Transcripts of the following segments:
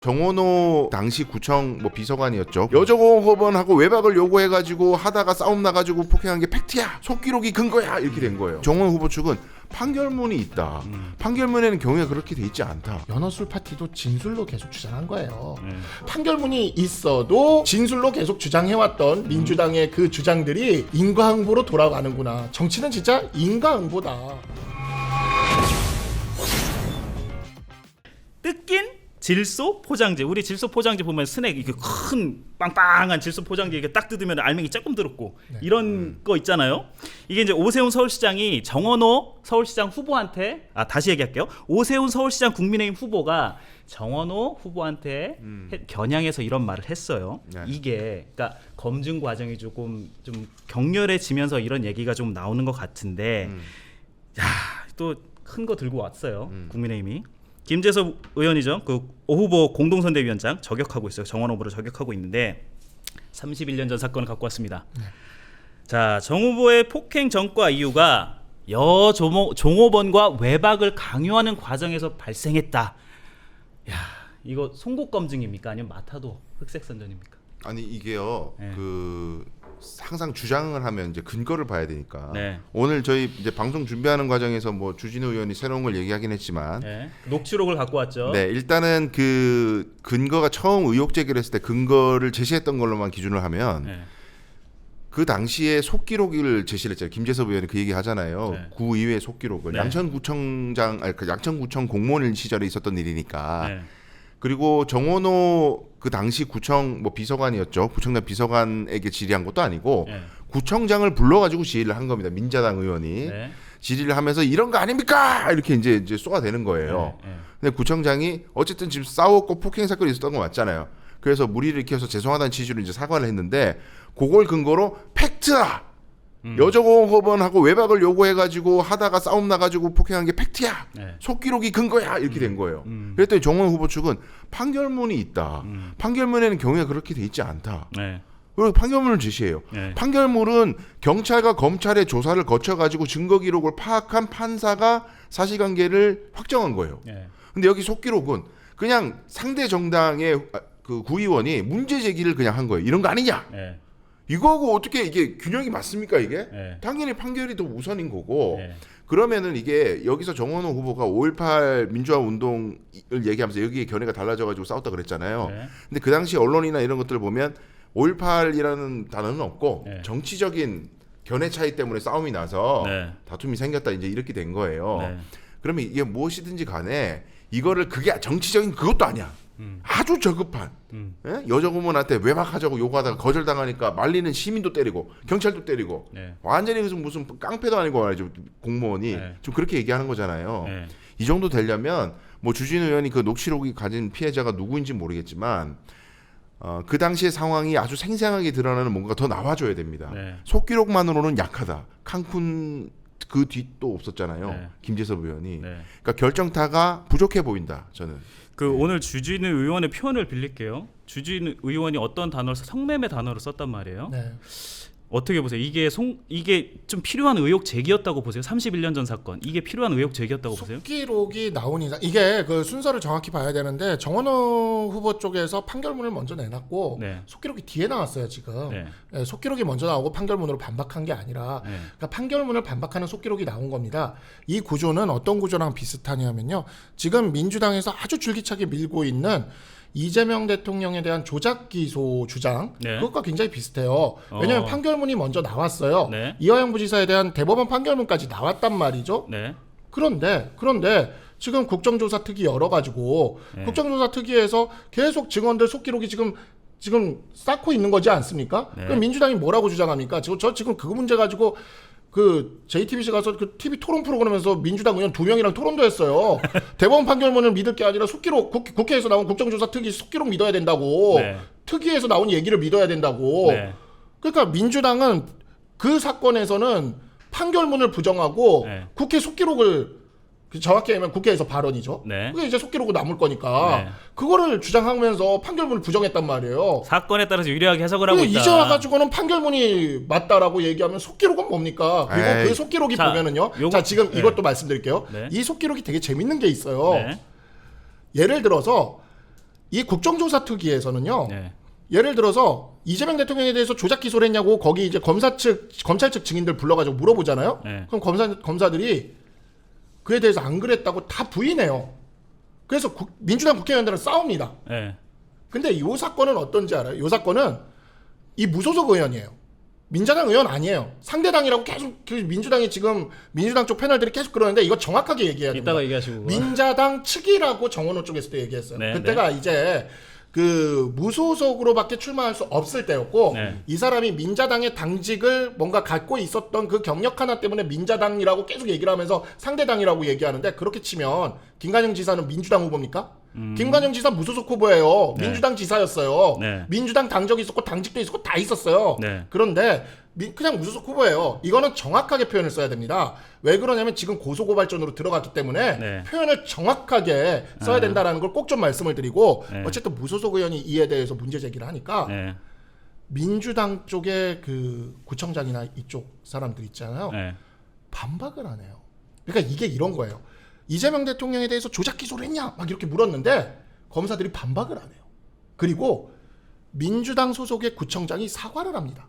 정원호 당시 구청 비서관이었죠. 여정호법원하고 외박을 요구해가지고 하다가 싸움 나가지고 폭행한 게 팩트야, 속기록이 근거야, 이렇게 된 거예요. 정원호 후보 측은 판결문이 있다. 판결문에는 경우가 그렇게 돼 있지 않다. 연어술 파티도 진술로 계속 주장한 거예요. 판결문이 있어도 진술로 계속 주장해왔던 민주당의 그 주장들이 인과응보로 돌아가는구나. 정치는 진짜 인과응보다. 뜯긴 질소 포장지. 우리 질소 포장지 보면 스낵 이렇게 큰 빵빵한 질소 포장지 이렇게 딱 뜯으면 알맹이 조금 들었고 이런 거 있잖아요. 이게 이제 오세훈 서울시장이 정원호 서울시장 후보한테 다시 얘기할게요. 오세훈 서울시장 국민의힘 후보가 정원호 후보한테 겨냥해서 이런 말을 했어요. 네. 이게 그러니까 검증 과정이 조금 좀 격렬해지면서 이런 얘기가 좀 나오는 것 같은데, 야, 또 큰 거 들고 왔어요. 국민의힘이. 김재섭 의원이죠. 그 오 후보 공동선대위원장 저격하고 있어요. 정원 후보를 저격하고 있는데 31년 전 사건을 갖고 왔습니다. 자, 정 후보의 폭행 전과 이유가 종업원과 외박을 강요하는 과정에서 발생했다. 야, 이거 송곳 검증입니까? 아니면 마타도 흑색 선전입니까? 아니 이게요. 네. 항상 주장을 하면 이제 근거를 봐야 되니까. 네. 오늘 저희 이제 방송 준비하는 과정에서 주진우 의원이 새로운 걸 얘기하긴 했지만, 네. 녹취록을 갖고 왔죠. 네, 일단은 그 근거가 처음 의혹 제기를 했을 때 근거를 제시했던 걸로만 기준을 하면 네. 그 당시에 속기록을 제시를 했잖아요. 김재섭 의원이 그 얘기 하잖아요. 네. 구의회 속기록을 네. 양천구청 공무원 시절에 있었던 일이니까. 네. 그리고 정원호 그 당시 구청 비서관이었죠. 구청장 비서관에게 질의한 것도 아니고 네. 구청장을 불러가지고 질의를 한 겁니다. 민자당 의원이 네. 질의를 하면서 이런 거 아닙니까? 이렇게 이제 쏘아대는 거예요. 네. 네. 근데 구청장이 어쨌든 지금 싸웠고 폭행 사건이 있었던 거 맞잖아요. 그래서 무리를 일으켜서 죄송하다는 취지로 이제 사과를 했는데 그걸 근거로 팩트다. 여정호법원하고 외박을 요구해가지고 하다가 싸움 나가지고 폭행한 게 팩트야. 네. 속기록이 근거야. 이렇게 된 거예요. 그랬더니 정원 후보 측은 판결문이 있다. 판결문에는 경우가 그렇게 돼 있지 않다. 네. 그리고 판결문을 제시해요. 네. 판결문은 경찰과 검찰의 조사를 거쳐가지고 증거 기록을 파악한 판사가 사실관계를 확정한 거예요. 네. 근데 여기 속기록은 그냥 상대 정당의 그 구의원이 문제 제기를 그냥 한 거예요. 이런 거 아니냐? 네. 이거하고 어떻게 이게 균형이 맞습니까 이게? 네. 당연히 판결이 더 우선인 거고. 네. 그러면은 이게 여기서 정원호 후보가 5.18 민주화 운동을 얘기하면서 여기에 견해가 달라져가지고 싸웠다 그랬잖아요. 네. 근데 그 당시 언론이나 이런 것들을 보면 5.18이라는 단어는 없고 네. 정치적인 견해 차이 때문에 싸움이 나서 네. 다툼이 생겼다 이제 이렇게 된 거예요. 네. 그러면 이게 무엇이든지 간에 이거를 그게 정치적인 그것도 아니야. 아주 저급한 예? 여정원한테 외박하자고 요구하다가 거절당하니까 말리는 시민도 때리고 경찰도 때리고 네. 완전히 무슨 깡패도 아니고 말이죠. 공무원이 네. 좀 그렇게 얘기하는 거잖아요. 네. 이 정도 되려면 주진우 의원이 그 녹취록이 가진 피해자가 누구인지 모르겠지만 그 당시의 상황이 아주 생생하게 드러나는 뭔가가 더 나와줘야 됩니다. 네. 속기록만으로는 약하다. 칸쿤 그 뒤도 없었잖아요. 네. 김재섭 의원이. 네. 그러니까 결정타가 부족해 보인다. 저는. 오늘 주진우 의원의 표현을 빌릴게요. 주진우 의원이 어떤 단어를 성매매 단어를 썼단 말이에요. 네. 어떻게 보세요? 이게 좀 필요한 의혹 제기였다고 보세요? 31년 전 사건. 이게 필요한 의혹 제기였다고 보세요? 속기록이 나온 이상 이게 그 순서를 정확히 봐야 되는데 정원호 후보 쪽에서 판결문을 먼저 내놨고 네. 속기록이 뒤에 나왔어요 지금. 네. 네, 속기록이 먼저 나오고 판결문으로 반박한 게 아니라 네. 그러니까 판결문을 반박하는 속기록이 나온 겁니다. 이 구조는 어떤 구조랑 비슷하냐면요. 지금 민주당에서 아주 줄기차게 밀고 있는 이재명 대통령에 대한 조작 기소 주장 네. 그것과 굉장히 비슷해요. 왜냐하면 판결문이 먼저 나왔어요. 네. 이화영 부지사에 대한 대법원 판결문까지 나왔단 말이죠. 네. 그런데 지금 국정조사 특위 열어가지고 네. 국정조사 특위에서 계속 증언들 속기록이 지금 쌓고 있는 거지 않습니까? 네. 그럼 민주당이 뭐라고 주장합니까? 저 지금 그 문제 가지고 그 JTBC 가서 그 TV 토론 프로그램에서 민주당 의원 2명이랑 토론도 했어요. 대법원 판결문을 믿을 게 아니라 속기록 국회에서 나온 국정조사 특위 속기록 믿어야 된다고. 네. 특위에서 나온 얘기를 믿어야 된다고. 네. 그러니까 민주당은 그 사건에서는 판결문을 부정하고 네. 국회 속기록을 정확히 하면 국회에서 발언이죠. 네. 그게 이제 속기록으로 남을 거니까 네. 그거를 주장하면서 판결문을 부정했단 말이에요. 사건에 따라서 유리하게 해석을 하고 있다. 이제 와가지고는 판결문이 맞다라고 얘기하면 속기록은 뭡니까? 그리고 에이. 그 속기록이 자, 보면은요. 요거- 자 지금 네. 이것도 말씀드릴게요. 네. 이 속기록이 되게 재밌는 게 있어요. 네. 예를 들어서 이 국정조사 특위에서는요. 네. 예를 들어서 이재명 대통령에 대해서 조작 기소를 했냐고 거기 이제 검찰 측 증인들 불러가지고 물어보잖아요. 네. 그럼 검사들이 그에 대해서 안 그랬다고 다 부인해요. 그래서 민주당 국회의원들은 싸웁니다. 네. 근데 이 사건은 어떤지 알아요? 이 사건은 이 무소속 의원이에요. 민자당 의원 아니에요. 상대당이라고 계속 그 민주당이 지금 민주당 쪽 패널들이 계속 그러는데 이거 정확하게 얘기해야 됩니다. 이따가 얘기하시고. 민자당 측이라고 정원호 쪽에서도 얘기했어요. 네, 그때가 이제 그 무소속으로밖에 출마할 수 없을 때였고 네. 이 사람이 민자당의 당직을 뭔가 갖고 있었던 그 경력 하나 때문에 민자당이라고 계속 얘기를 하면서 상대당이라고 얘기하는데 그렇게 치면 김관영 지사는 민주당 후보입니까? 김관영 지사 무소속 후보예요. 네. 민주당 지사였어요. 네. 민주당 당적이 있었고 당직도 있었고 다 있었어요. 네. 그런데 그냥 무소속 후보예요. 이거는 정확하게 표현을 써야 됩니다. 왜 그러냐면 지금 고소고발전으로 들어갔기 때문에 네. 표현을 정확하게 써야 된다라는 걸 꼭 좀 말씀을 드리고 네. 어쨌든 무소속 의원이 이에 대해서 문제 제기를 하니까 네. 민주당 쪽의 그 구청장이나 이쪽 사람들 있잖아요. 네. 반박을 안 해요. 그러니까 이게 이런 거예요. 이재명 대통령에 대해서 조작 기소를 했냐? 막 이렇게 물었는데 검사들이 반박을 안 해요. 그리고 민주당 소속의 구청장이 사과를 합니다.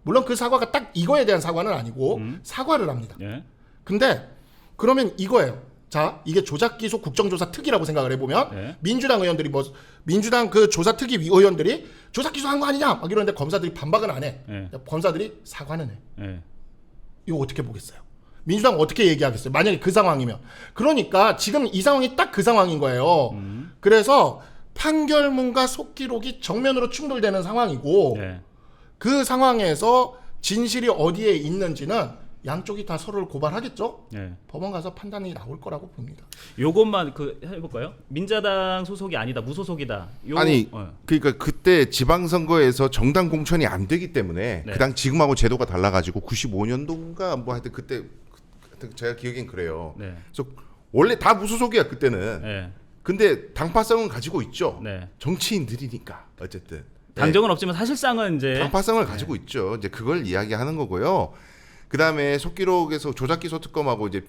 물론 그 사과가 딱 이거에 대한 사과는 아니고 사과를 합니다. 네. 근데 그러면 이거예요. 자, 이게 조작 기소 국정조사 특위라고 생각을 해보면 네. 민주당 의원들이 민주당 그 조사 특위 의원들이 조작 기소한 거 아니냐? 막 이러는데 검사들이 반박은 안 해. 네. 검사들이 사과는 해. 네. 이거 어떻게 보겠어요? 민주당 어떻게 얘기하겠어요? 만약에 그 상황이면. 그러니까 지금 이 상황이 딱 그 상황인 거예요. 그래서 판결문과 속기록이 정면으로 충돌되는 상황이고 네. 그 상황에서 진실이 어디에 있는지는 양쪽이 다 서로를 고발하겠죠? 네. 법원 가서 판단이 나올 거라고 봅니다. 요것만 그 해볼까요? 민자당 소속이 아니다, 무소속이다. 아니 그러니까 그때 지방선거에서 정당 공천이 안 되기 때문에 네. 그 당 지금하고 제도가 달라가지고 95년도인가 뭐 하여튼 그때 하여튼 제가 기억엔 그래요. 네. 그래서 원래 다 무소속이야 그때는. 네. 근데 당파성은 가지고 있죠. 네. 정치인들이니까 어쨌든. 네. 당정은 없지만 사실상은 이제 당파성을 가지고 있죠. 이제 그걸 이야기하는 거고요. 그 다음에 속기록에서 조작기소 특검하고 이제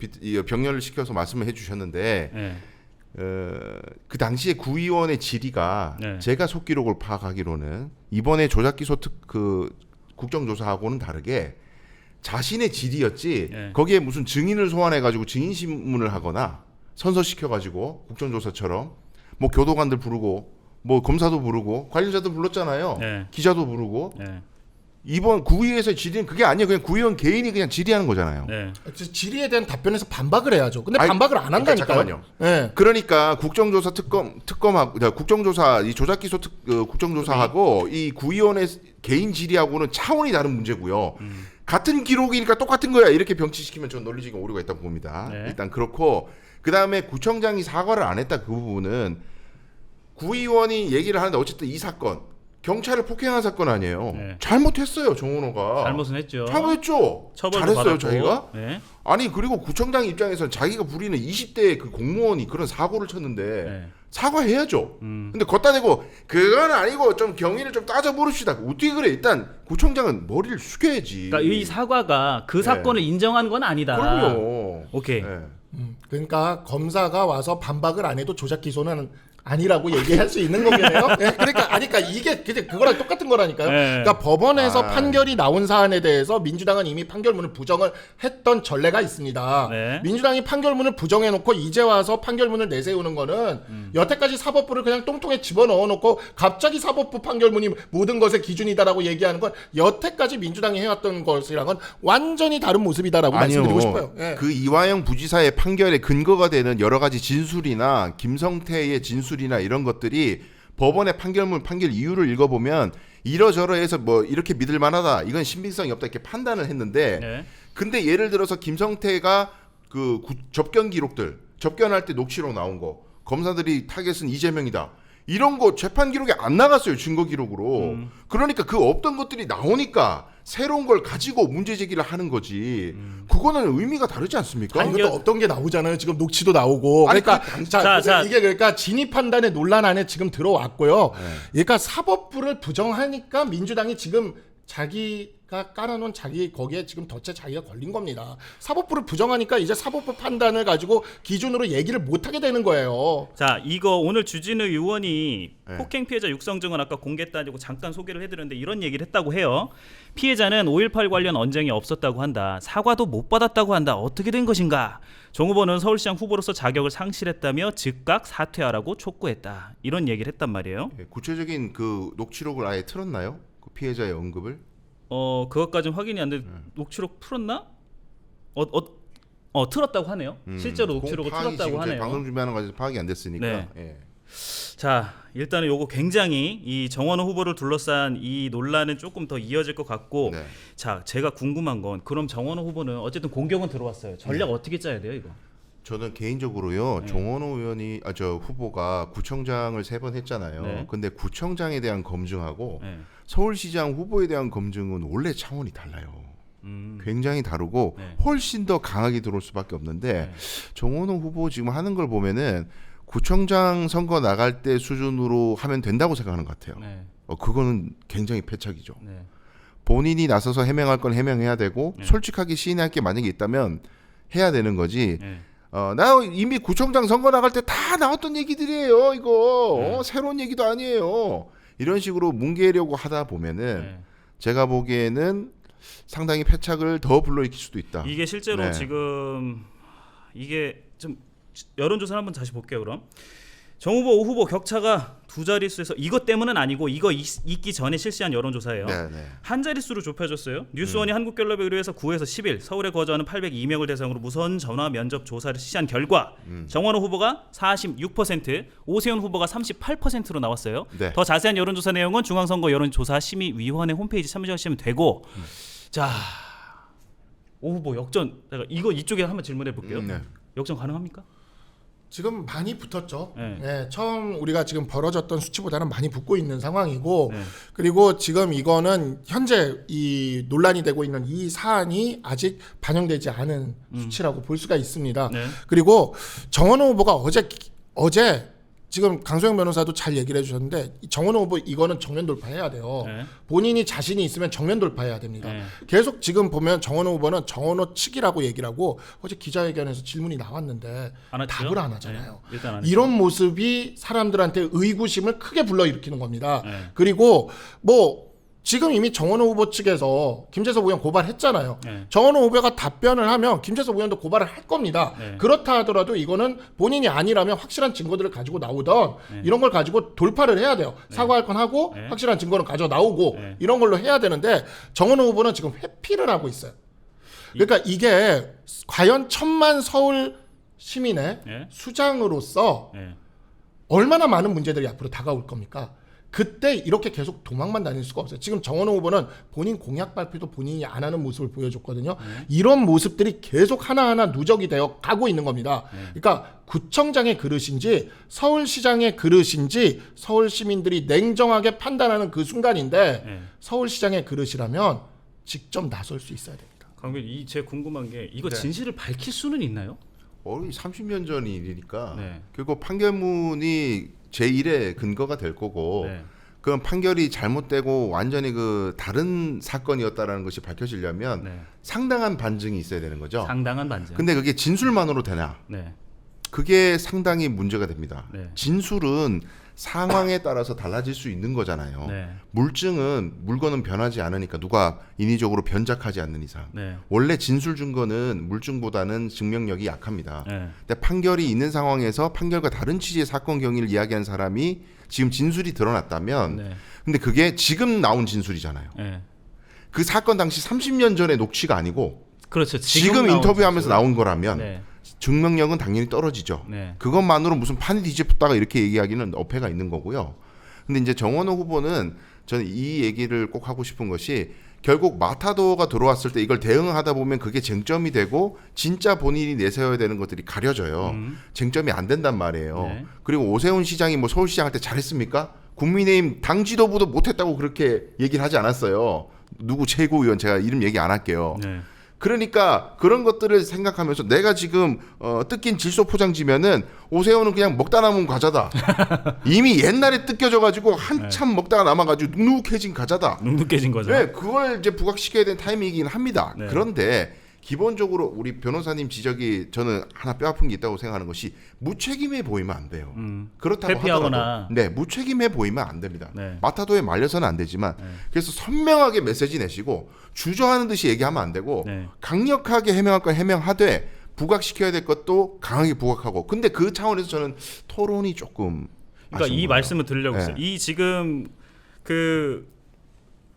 병렬을 시켜서 말씀을 해주셨는데 네. 그 당시에 구의원의 질의가 네. 제가 속기록을 파악하기로는 이번에 조작기소 그 국정조사하고는 다르게 자신의 질의였지 네. 거기에 무슨 증인을 소환해가지고 증인 신문을 하거나 선서시켜가지고 국정조사처럼 뭐 교도관들 부르고 뭐 검사도 부르고 관련자도 불렀잖아요. 네. 기자도 부르고 네. 이번 구의회에서 질의는 그게 아니에요. 그냥 구의원 개인이 그냥 질의하는 거잖아요. 네. 질의에 대한 답변에서 반박을 해야죠. 근데 아니, 반박을 안 그러니까 한다니까요. 잠깐만요. 네. 그러니까 국정조사 특검하고 국정조사 이 조작기소 국정조사하고 이 구의원의 개인 질의하고는 차원이 다른 문제고요. 같은 기록이니까 똑같은 거야 이렇게 병치시키면 전 논리적인 오류가 있다고 봅니다. 네. 일단 그렇고 그 다음에 구청장이 사과를 안 했다 그 부분은 구의원이 얘기를 하는데 어쨌든 이 사건 경찰을 폭행한 사건 아니에요. 네. 잘못했어요 정은호가. 잘못은 했죠. 잘못했죠. 처벌도 잘했어요 받았고. 자기가. 네. 아니 그리고 구청장 입장에서는 자기가 부리는 20대 그 공무원이 그런 사고를 쳤는데 네. 사과해야죠. 근데 걷다 대고 그건 아니고 좀 경위를 좀 따져 보릅시다. 어떻게 그래? 일단 구청장은 머리를 숙여야지. 그러니까 이 사과가 그 네. 사건을 인정한 건 아니다. 그럼요. 오케이. 네. 그러니까 검사가 와서 반박을 안 해도 조작 기소는 아니라고 얘기할 수 있는 거겠네요. 네, 그러니까 이게 그거랑 똑같은 거라니까요. 네. 그러니까 법원에서 아. 판결이 나온 사안에 대해서 민주당은 이미 판결문을 부정을 했던 전례가 있습니다. 네. 민주당이 판결문을 부정해놓고 이제 와서 판결문을 내세우는 거는 여태까지 사법부를 그냥 똥통에 집어넣어놓고 갑자기 사법부 판결문이 모든 것의 기준이다라고 얘기하는 건 여태까지 민주당이 해왔던 것이랑은 완전히 다른 모습이다라고 말씀드리고 싶어요. 예. 그 이화영 부지사의 판결에 근거가 되는 여러 가지 진술이나 김성태의 진술이나 이런 것들이 법원의 판결 이유를 읽어보면 이러저러해서 뭐 이렇게 믿을 만하다 이건 신빙성이 없다 이렇게 판단을 했는데 네. 근데 예를 들어서 김성태가 그 접견 기록들 접견할 때 녹취록 나온 거 검사들이 타겟은 이재명이다 이런 거 재판 기록에 안 나갔어요 증거 기록으로. 그러니까 그 없던 것들이 나오니까 새로운 걸 가지고 문제 제기를 하는 거지. 그거는 의미가 다르지 않습니까? 아니, 이것도 없던 게 나오잖아요. 지금 녹취도 나오고. 아니, 그러니까 자. 이게 그러니까 진위 판단의 논란 안에 지금 들어왔고요. 그러니까 사법부를 부정하니까 민주당이 지금 자기 깔아놓은 거기에 지금 덫에 자기가 걸린 겁니다. 사법부를 부정하니까 이제 사법부 판단을 가지고 기준으로 얘기를 못하게 되는 거예요. 자, 이거 오늘 주진우 의원이 네. 폭행 피해자 육성 증언 아까 공개했다고 잠깐 소개를 해드렸는데 이런 얘기를 했다고 해요. 피해자는 5.18 관련 언쟁이 없었다고 한다. 사과도 못 받았다고 한다. 어떻게 된 것인가? 정 후보는 서울시장 후보로서 자격을 상실했다며 즉각 사퇴하라고 촉구했다. 이런 얘기를 했단 말이에요. 예, 구체적인 그 녹취록을 아예 틀었나요? 그 피해자의 언급을? 그것까지는 확인이 안 돼. 녹취록 풀었나? 틀었다고 하네요. 실제로 녹취록을 파악이 틀었다고 지금 하네요. 방송 준비하는 과정에서 파악이 안 됐으니까. 네. 예. 자, 일단은 요거 굉장히 이 정원호 후보를 둘러싼 이 논란은 조금 더 이어질 것 같고, 네. 자, 제가 궁금한 건 그럼 정원호 후보는 어쨌든 공격은 들어왔어요. 전략 어떻게 짜야 돼요, 이거? 저는 개인적으로요. 네. 정원호 의원이 저 후보가 구청장을 3번 했잖아요. 네. 근데 구청장에 대한 검증하고 네. 서울시장 후보에 대한 검증은 원래 차원이 달라요. 굉장히 다르고 네. 훨씬 더 강하게 들어올 수밖에 없는데 네. 정원호 후보 지금 하는 걸 보면은 구청장 선거 나갈 때 수준으로 하면 된다고 생각하는 것 같아요. 네. 그거는 굉장히 패착이죠. 네. 본인이 나서서 해명할 건 해명해야 되고 네. 솔직하게 시인할 게 만약에 있다면 해야 되는 거지. 네. 나 이미 구청장 선거 나갈 때 다 나왔던 얘기들이에요. 이거 네. 새로운 얘기도 아니에요. 이런 식으로 뭉개려고 하다 보면은 네. 제가 보기에는 상당히 패착을 더 불러일으킬 수도 있다. 이게 실제로 네. 지금 이게 좀 여론조사를 한번 다시 볼게요. 그럼 정 후보, 오 후보 격차가 두 자릿수에서 이것 때문은 아니고 이거 있기 전에 실시한 여론조사예요. 네. 한 자릿수로 좁혀졌어요. 뉴스원이 한국갤럽에 의뢰해서 9에서 10일 서울에 거주하는 802명을 대상으로 무선 전화 면접 조사를 실시한 결과 정원호 후보가 46%, 오세훈 후보가 38%로 나왔어요. 네. 더 자세한 여론조사 내용은 중앙선거 여론조사 심의위원회 홈페이지 참조하시면 되고. 자, 오 후보 역전. 제가 이거 이쪽에 한번 질문해 볼게요. 네. 역전 가능합니까? 지금 많이 붙었죠. 네. 네, 처음 우리가 지금 벌어졌던 수치보다는 많이 붙고 있는 상황이고, 네. 그리고 지금 이거는 현재 이 논란이 되고 있는 이 사안이 아직 반영되지 않은 수치라고 볼 수가 있습니다. 네. 그리고 정원호 후보가 어제 지금 강소영 변호사도 잘 얘기를 해주셨는데 정원호 후보 이거는 정면 돌파해야 돼요. 네. 본인이 자신이 있으면 정면 돌파해야 됩니다. 네. 계속 지금 보면 정원호 후보는 정원호 측이라고 얘기를 하고 어제 기자회견에서 질문이 나왔는데 안 했죠? 답을 안 하잖아요. 네. 일단 안 했죠. 이런 모습이 사람들한테 의구심을 크게 불러일으키는 겁니다. 네. 그리고 지금 이미 정원호 후보 측에서 김재섭 의원 고발했잖아요. 네. 정원호 후보가 답변을 하면 김재섭 의원도 고발을 할 겁니다. 네. 그렇다 하더라도 이거는 본인이 아니라면 확실한 증거들을 가지고 나오던 네. 이런 걸 가지고 돌파를 해야 돼요. 사과할 건 하고 네. 확실한 증거는 가져 나오고 네. 이런 걸로 해야 되는데 정원호 후보는 지금 회피를 하고 있어요. 그러니까 이게 과연 1000만 서울 시민의 네. 수장으로서 네. 얼마나 많은 문제들이 앞으로 다가올 겁니까? 그때 이렇게 계속 도망만 다닐 수가 없어요. 지금 정원호 후보는 본인 공약 발표도 본인이 안 하는 모습을 보여줬거든요. 이런 모습들이 계속 하나하나 누적이 되어 가고 있는 겁니다. 그러니까 구청장의 그릇인지 서울시장의 그릇인지 서울 시민들이 냉정하게 판단하는 그 순간인데 네. 서울시장의 그릇이라면 직접 나설 수 있어야 됩니다. 강변 제 궁금한 게 이거 네. 진실을 밝힐 수는 있나요? 30년 전 일이니까 네. 결국 판결문이 제1의 근거가 될 거고 네. 그건 판결이 잘못되고 완전히 그 다른 사건이었다라는 것이 밝혀지려면 네. 상당한 반증이 있어야 되는 거죠. 상당한 반증. 근데 그게 진술만으로 되나? 네. 그게 상당히 문제가 됩니다. 네. 진술은 상황에 따라서 달라질 수 있는 거잖아요. 네. 물건은 변하지 않으니까 누가 인위적으로 변작하지 않는 이상. 네. 원래 진술 증거는 물증보다는 증명력이 약합니다. 네. 근데 판결이 있는 상황에서 판결과 다른 취지의 사건 경위를 이야기한 사람이 지금 진술이 드러났다면 네. 근데 그게 지금 나온 진술이잖아요. 네. 그 사건 당시 30년 전의 녹취가 아니고 그렇죠. 지금 나온 인터뷰하면서 진술. 나온 거라면 네. 증명력은 당연히 떨어지죠. 네. 그것만으로 무슨 판이 뒤집다가 이렇게 얘기하기는 어폐가 있는 거고요. 근데 이제 정원호 후보는 저는 이 얘기를 꼭 하고 싶은 것이 결국 마타도가 들어왔을 때 이걸 대응하다 보면 그게 쟁점이 되고 진짜 본인이 내세워야 되는 것들이 가려져요. 쟁점이 안 된단 말이에요. 네. 그리고 오세훈 시장이 뭐 서울시장 할 때 잘했습니까? 국민의힘 당 지도부도 못했다고 그렇게 얘기를 하지 않았어요. 누구 최고위원 제가 이름 얘기 안 할게요. 네. 그러니까 그런 것들을 생각하면서 내가 지금 뜯긴 질소 포장지면은 오세훈은 그냥 먹다 남은 과자다. 이미 옛날에 뜯겨져가지고 한참 먹다가 남아가지고 눅눅해진 과자다. 눅눅해진 거죠. 네, 그걸 이제 부각시켜야 되는 타이밍이긴 합니다. 네. 그런데 기본적으로 우리 변호사님 지적이 저는 하나 뼈아픈 게 있다고 생각하는 것이 무책임해 보이면 안 돼요. 그렇다고 회피하거나. 하더라도 네, 무책임해 보이면 안 됩니다. 네. 마타도에 말려서는 안 되지만 그래서 선명하게 메시지 내시고 주저하는 듯이 얘기하면 안 되고 네. 강력하게 해명할 건 해명하되 부각시켜야 될 것도 강하게 부각하고 근데 그 차원에서 저는 토론이 조금 그러니까 이 아쉬운 거예요. 말씀을 드리려고 네. 했어요. 이 지금 그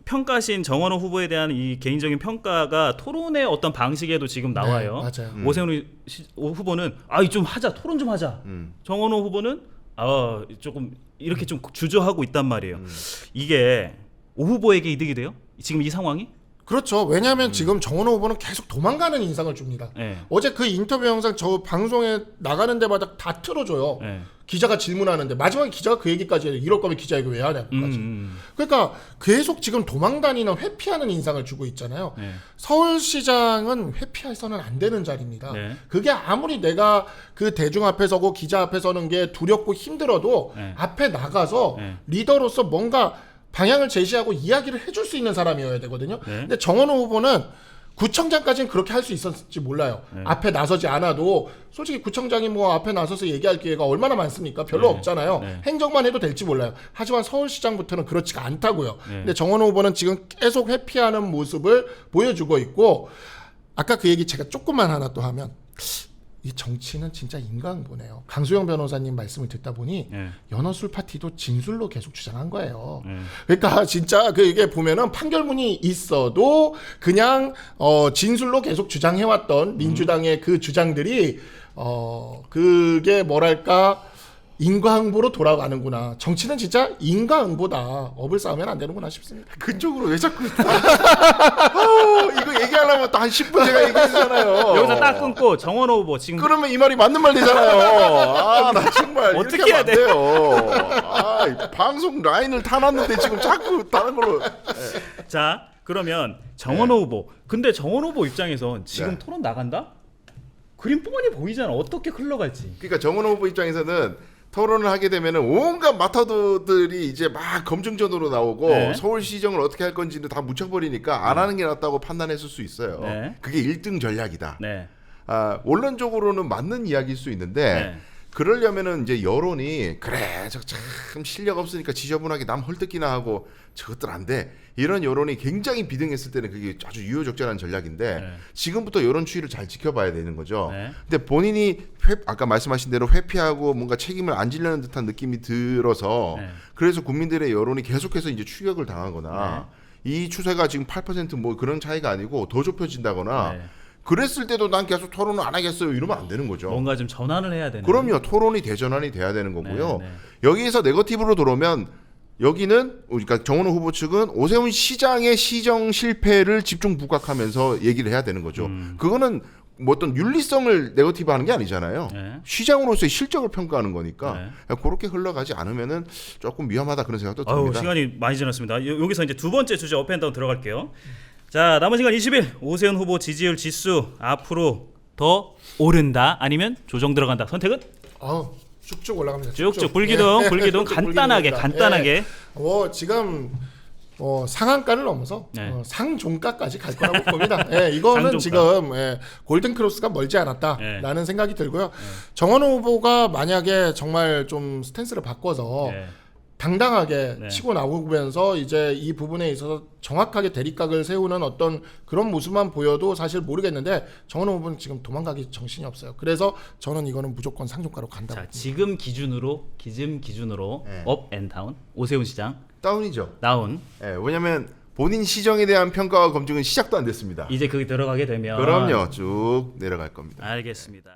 평가신 정원호 후보에 대한 이 개인적인 평가가 토론의 어떤 방식에도 지금 나와요. 네, 맞아요. 오세훈 후보는 좀 하자, 토론 좀 하자. 정원호 후보는 조금 이렇게 좀 주저하고 있단 말이에요. 이게 오 후보에게 이득이 돼요? 지금 이 상황이? 그렇죠. 왜냐하면 지금 정원호 후보는 계속 도망가는 인상을 줍니다. 네. 어제 그 인터뷰 영상 저 방송에 나가는 데마다 다 틀어줘요. 네. 기자가 질문하는데 마지막에 기자가 그 얘기까지 해요. 이럴 거면 기자회견 왜 하냐고까지. 그러니까 계속 지금 도망다니는 회피하는 인상을 주고 있잖아요. 네. 서울시장은 회피해서는 안 되는 자리입니다. 네. 그게 아무리 내가 그 대중 앞에 서고 기자 앞에 서는 게 두렵고 힘들어도 네. 앞에 나가서 네. 리더로서 뭔가 방향을 제시하고 이야기를 해줄 수 있는 사람이어야 되거든요. 네. 근데 정원호 후보는 구청장까지는 그렇게 할 수 있었을지 몰라요. 네. 앞에 나서지 않아도 솔직히 구청장이 뭐 앞에 나서서 얘기할 기회가 얼마나 많습니까? 별로 네. 없잖아요. 네. 행정만 해도 될지 몰라요. 하지만 서울시장부터는 그렇지가 않다고요. 네. 근데 정원호 후보는 지금 계속 회피하는 모습을 보여주고 있고 아까 그 얘기 제가 조금만 하나 또 하면 이 정치는 진짜 인과응보네요. 강수영 변호사님 말씀을 듣다 보니 네. 연어술 파티도 진술로 계속 주장한 거예요. 네. 그러니까 진짜 그 이게 보면은 판결문이 있어도 그냥 진술로 계속 주장해왔던 민주당의 그 주장들이 그게 뭐랄까 인과응보로 돌아가는구나. 정치는 진짜 인과응보다. 업을 쌓으면 안 되는구나 싶습니다. 그쪽으로 왜 자꾸 이거 얘기하려면 또 한 10분 제가 얘기했잖아요. 여기서 딱 끊고 정원호 후보 지금 그러면 이 말이 맞는 말 되잖아요. 나 정말 어떻게 이렇게 해야 하면 안 돼요. 이 방송 라인을 타놨는데 지금 자꾸 다른 걸로. 자 그러면 정원호 후보 근데 정원호 후보 입장에선 지금 네. 토론 나간다? 그림 뻔히 보이잖아. 어떻게 흘러갈지. 그러니까 정원호 후보 입장에서는 토론을 하게 되면은 온갖 마타도들이 이제 막 검증전으로 나오고 네. 서울시정을 어떻게 할 건지는 다 묻혀버리니까 안 하는 게 낫다고 판단했을 수 있어요. 네. 그게 1등 전략이다. 네. 원론적으로는 맞는 이야기일 수 있는데 네. 그러려면은 이제 여론이 그래 저 참 실력 없으니까 지저분하게 남 헐뜯기나 하고 저것들 안 돼. 이런 여론이 굉장히 비등했을 때는 그게 아주 유효적절한 전략인데 네. 지금부터 여론 추이를 잘 지켜봐야 되는 거죠. 네. 근데 본인이 아까 말씀하신 대로 회피하고 뭔가 책임을 안 지려는 듯한 느낌이 들어서 네. 그래서 국민들의 여론이 계속해서 이제 추격을 당하거나 이 추세가 지금 8%뭐 그런 차이가 아니고 더 좁혀진다거나 네. 그랬을 때도 난 계속 토론을 안 하겠어요 이러면 안 되는 거죠. 뭔가 좀 전환을 해야 되는. 그럼요. 토론이 대전환이 돼야 되는 거고요. 네, 네. 여기에서 네거티브로 들어오면 여기는 그러니까 정원호 후보 측은 오세훈 시장의 시정 실패를 집중 부각하면서 얘기를 해야 되는 거죠. 그거는 뭐 어떤 윤리성을 네거티브하는 게 아니잖아요. 네. 시장으로서의 실적을 평가하는 거니까 그렇게 흘러가지 않으면은 조금 위험하다 그런 생각도 듭니다. 시간이 많이 지났습니다. 여기서 이제 두 번째 주제 업앤다운 들어갈게요. 자 남은 시간 20일 오세훈 후보 지지율 지수 앞으로 더 오른다 아니면 조정 들어간다. 선택은 쭉쭉 올라갑니다. 쭉쭉 불기둥 불기둥 간단하게 불기둥입니다. 간단하게. 지금 상한가를 넘어서 네. 상종가까지 갈 거라고 봅니다. 이거는 상종가. 지금 골든 크로스가 멀지 않았다라는 생각이 들고요. 정원호 후보가 만약에 정말 좀 스탠스를 바꿔서 당당하게 네. 치고 나오면서 이제 이 부분에 있어서 정확하게 대립각을 세우는 어떤 그런 모습만 보여도 사실 모르겠는데 정원호 후보는 지금 도망가기 정신이 없어요. 그래서 저는 이거는 무조건 상종가로 간다고. 자 지금 기준으로 업앤다운 오세훈 시장 다운이죠. 다운. 왜냐하면 본인 시정에 대한 평가와 검증은 시작도 안 됐습니다. 이제 그게 들어가게 되면 그럼요. 쭉 내려갈 겁니다. 알겠습니다.